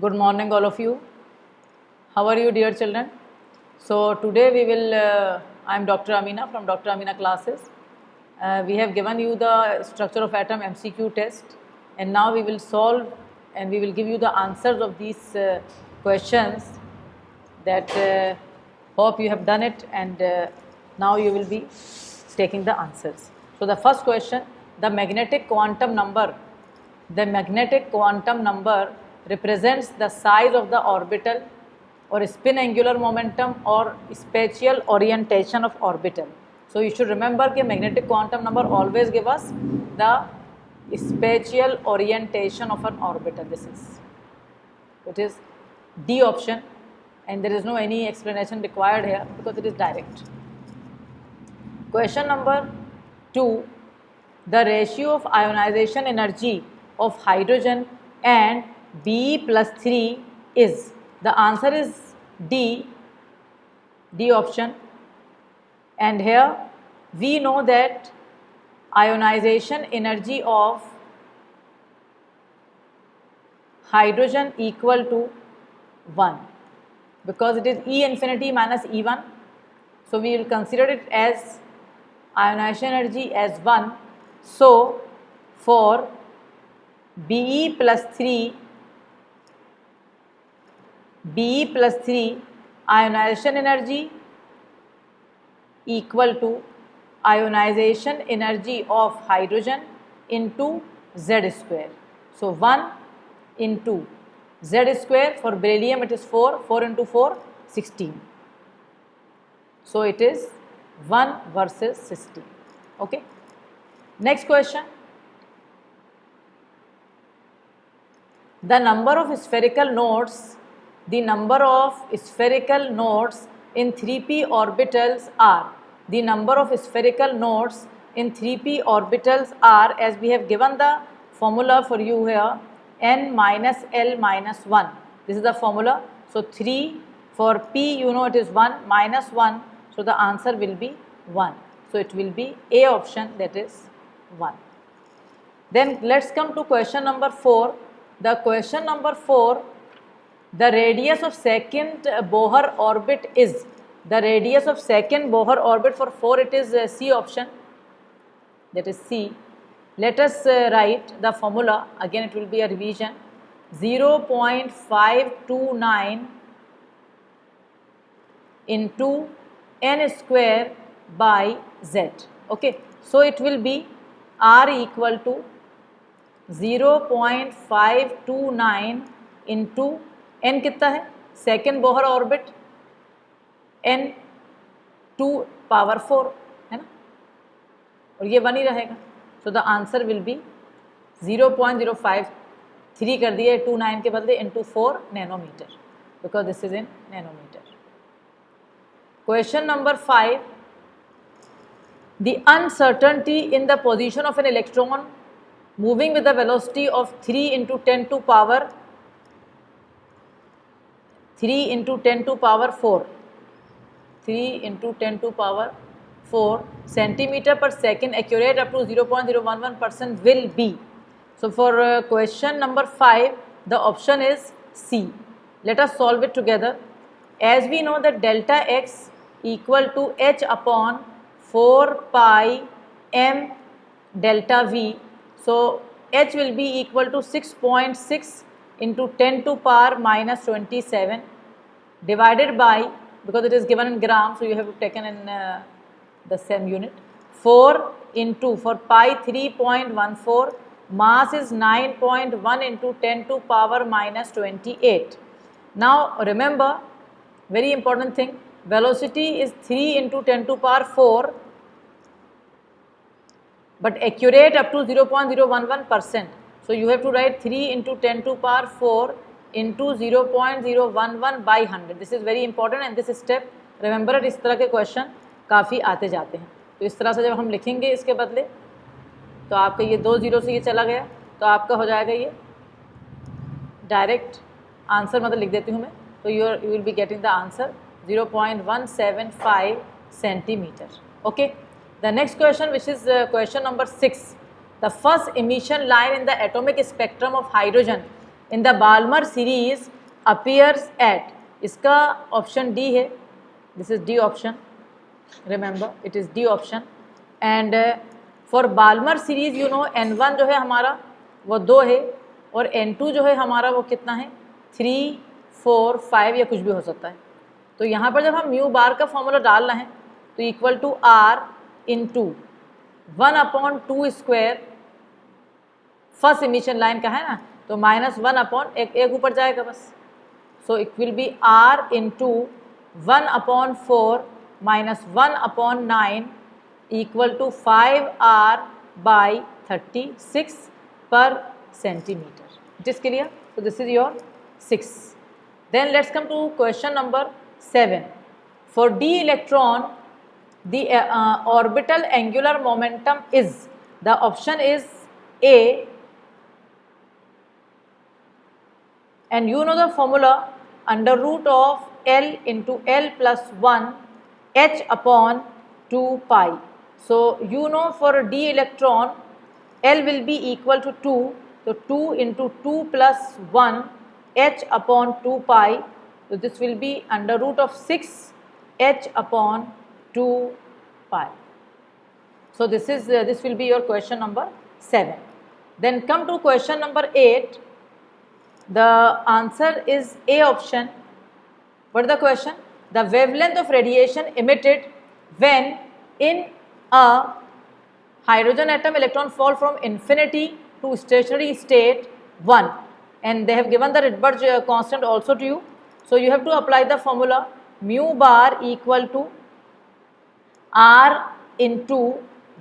Good morning, all of you. How are you, dear children? So today we will. I am Dr. Amina from Dr. Amina classes. We have given you the structure of atom MCQ test, and now we will solve and we will give you the answers of these questions. That hope you have done it, and now you will be taking the answers. So the first question: the magnetic quantum number. The magnetic quantum number represents the size of the orbital or spin angular momentum or spatial orientation of orbital. So you should remember that magnetic quantum number always give us the spatial orientation of an orbital. It is D option, and there is no any explanation required here because it is direct. Question number 2. The ratio of ionization energy of hydrogen and Be plus 3 is. The answer is D option, and here we know that ionization energy of hydrogen equal to 1 because it is E infinity minus E1. So we will consider it as ionization energy as 1. So for Be plus 3 ionization energy equal to ionization energy of hydrogen into Z square. So 1 into Z square. For beryllium it is 4 into 4 16. So it is 1 versus 16. Okay. Next question. The number of spherical nodes in 3p orbitals are. The number of spherical nodes in 3p orbitals are, as we have given the formula for you here, n minus l minus 1. This is the formula. So 3 for p, you know it is 1 minus 1. So the answer will be 1. So it will be A option, that is 1. Then let's come to question number 4. The question number 4, the radius of second Bohr orbit is. The radius of second Bohr orbit for 4, it is C option, that is C. Let us write the formula. Again it will be a revision. 0.529 into n square by z. Okay, so it will be R equal to 0.529 into n कितना है, second Bohr orbit, n 2 power 4 है ना, और ये 1 ही रहेगा. So the answer will be 0.053 कर दिया 29 के बदले into 4 nanometre, because this is in nanometre. Question number 5. The uncertainty in the position of an electron moving with a velocity of 3 into 10 to power 4. 3 into 10 to power 4 centimeter per second, accurate up to 0.011% will be. So for question number 5, the option is C. Let us solve it together. As we know that delta x equal to h upon 4 pi m delta v. So h will be equal to 6.6 into 10 to power minus 27 divided by, because it is given in gram, so you have taken in the same unit, 4 into, for pi 3.14, mass is 9.1 into 10 to power minus 28. Now remember, very important thing, velocity is 3 into 10 to power 4, but accurate up to 0.011%. So you have to write 3 into 10 to power 4 into 0.011 by 100. This is very important, and this step remember, इस तरह के question काफ़ी आते जाते हैं. तो इस तरह से जब हम लिखेंगे इसके बदले, तो आपका ये 2 0 से ये चला गया, तो आपका हो जाएगा ये डायरेक्ट आंसर, मतलब लिख देती हूँ मैं, तो you will be getting the answer 0.175 centimeter. Okay. The next question, which is question number 6. The first emission line in the atomic spectrum of hydrogen in the Balmer series appears at, इसका option D है, this is D option, remember it is D option. And for Balmer series you know N1 जो है हमारा वो 2 है और N2 जो है हमारा वो कितना है 3, 4, 5 या कुछ भी हो सकता है. तो यहाँ पर जब हम म्यू बार का फॉर्मूला डालना है तो equal to R into 1/2 square, first emission line का है ना, तो -1 एक ऊपर जाएगा बस. So it will be R into 1/4 -1/9 equal to 5R by 36 per centimeter. It is clear? So this is your 6. Then let's come to question number 7. For d electron, the orbital angular momentum is, the option is A, and you know the formula, under root of L into L plus 1 H upon 2 pi. So you know for d electron L will be equal to 2, so 2 into 2 plus 1 H upon 2 pi, so this will be under root of 6 H upon 2 pi. So this will be your question number 7. Then come to question number 8. The answer is A option. What is the question? The wavelength of radiation emitted when in a hydrogen atom electron fall from infinity to stationary state 1, and they have given the Rydberg constant also to you. So you have to apply the formula mu bar equal to R into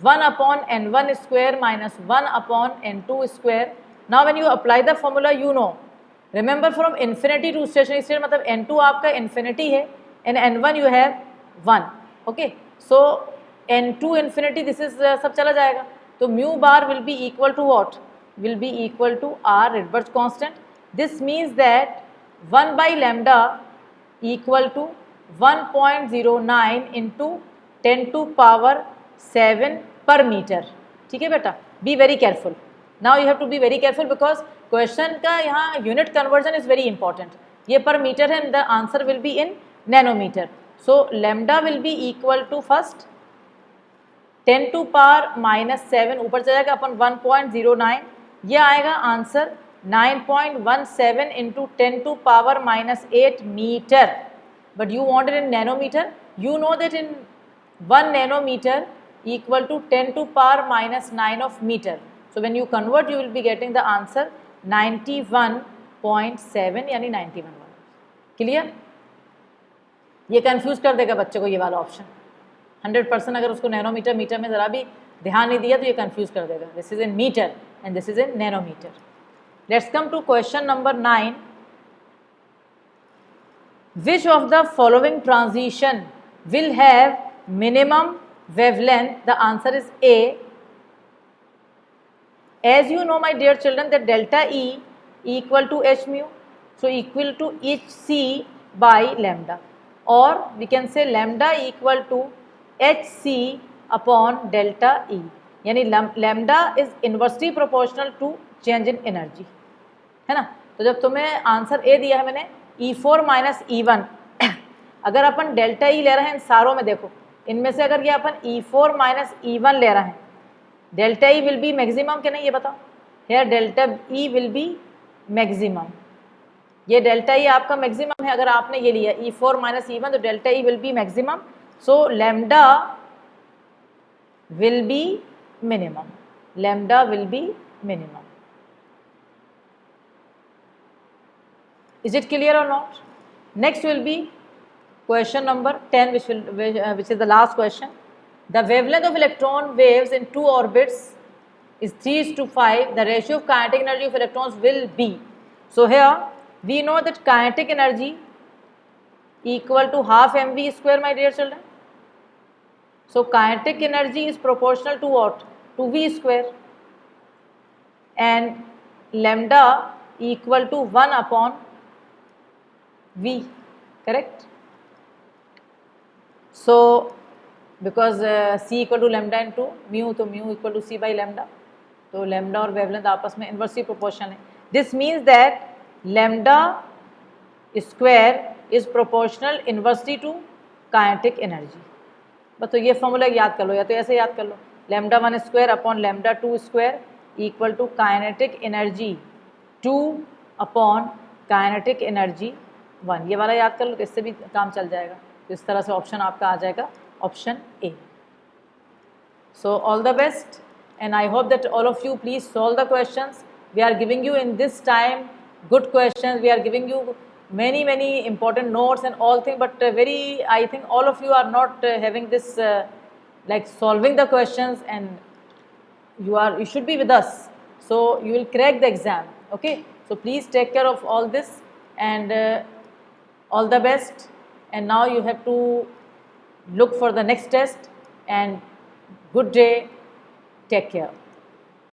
1/n1 square minus 1/n2 square. Now when you apply the formula, you know, remember from infinity to stationary state मतलब n2 आपका infinity है and n1 you have 1. Okay, so n2 infinity this is सब चला जाएगा, तो mu bar will be equal to what? Will be equal to R Rydberg constant. This means that 1 by lambda equal to 1.09 into 10 to power 7 per meter. ठीक है बेटा, be very careful. Now you have to be very careful because question का यहाँ unit conversion is very important. ये per meter है and the answer will be in nanometer. So lambda will be equal to first 10 to power -7 ऊपर जाएगा अपन 1.09, ये आएगा answer 9.17 into 10 to power -8 meter. But you want it in nanometer. You know that in 1 nanometer equal to 10 to power -9 of meter. So when you convert, you will be getting the answer 91.7 यानी 91. Clear? ये confuse कर देगा बच्चे को ये वाला option 100%. अगर उसको नैनोमीटर मीटर में ज़रा भी ध्यान नहीं दिया तो ये कंफ्यूज कर देगा. This is in metre and this is in nanometre. Let's come to question number 9. Which of the following transition will have minimum wavelength? The answer is A. As you know, my dear children, that delta E equal to h mu, so equal to hc by lambda, or we can say lambda equal to hc upon delta E. यानी lambda is inversely proportional to change in energy, है ना. तो जब तुम्हें answer A दिया है मैंने E4 minus E1, अगर अपन डेल्टा E ले रहे हैं इन सारों में, देखो इनमें से अगर ये अपन E4 माइनस E1 ले रहे हैं, delta E will be maximum कि नहीं ये बताओ. Here delta E will be maximum, ये डेल्टा E आपका मैक्सिमम है. अगर आपने ये लिया E4 माइनस E1 तो delta E will be maximum, so lambda will be minimum. Lambda will be minimum. Is it clear or not? Next will be question number 10, which is the last question. The wavelength of electron waves in two orbits is 3:5. The ratio of kinetic energy of electrons will be. So here we know that kinetic energy equal to half mv square, my dear children. So kinetic energy is proportional to what? To v square, and lambda equal to 1 upon v, correct? So because c equal to lambda into mu, तो mu equal to c by lambda, तो lambda और wavelength आपस में inversely proportional है. This means that lambda square is proportional inversely to kinetic energy. बस तो ये formula याद कर लो, या तो ऐसे याद कर लो, lambda 1 square upon lambda 2 square equal to kinetic energy 2 upon kinetic energy 1. ये वाला याद कर लो तो इससे भी काम चल जाएगा. तो इस तरह से ऑप्शन आपका आ जाएगा option A. So all the best, and I hope that all of you please solve the questions. We are giving you in this time good questions. We are giving you many important notes and all things, but I think all of you are not having this like solving the questions, and you should be with us, so you will crack the exam. Okay, so please take care of all this, and all the best. And now you have to look for the next test, and good day, take care.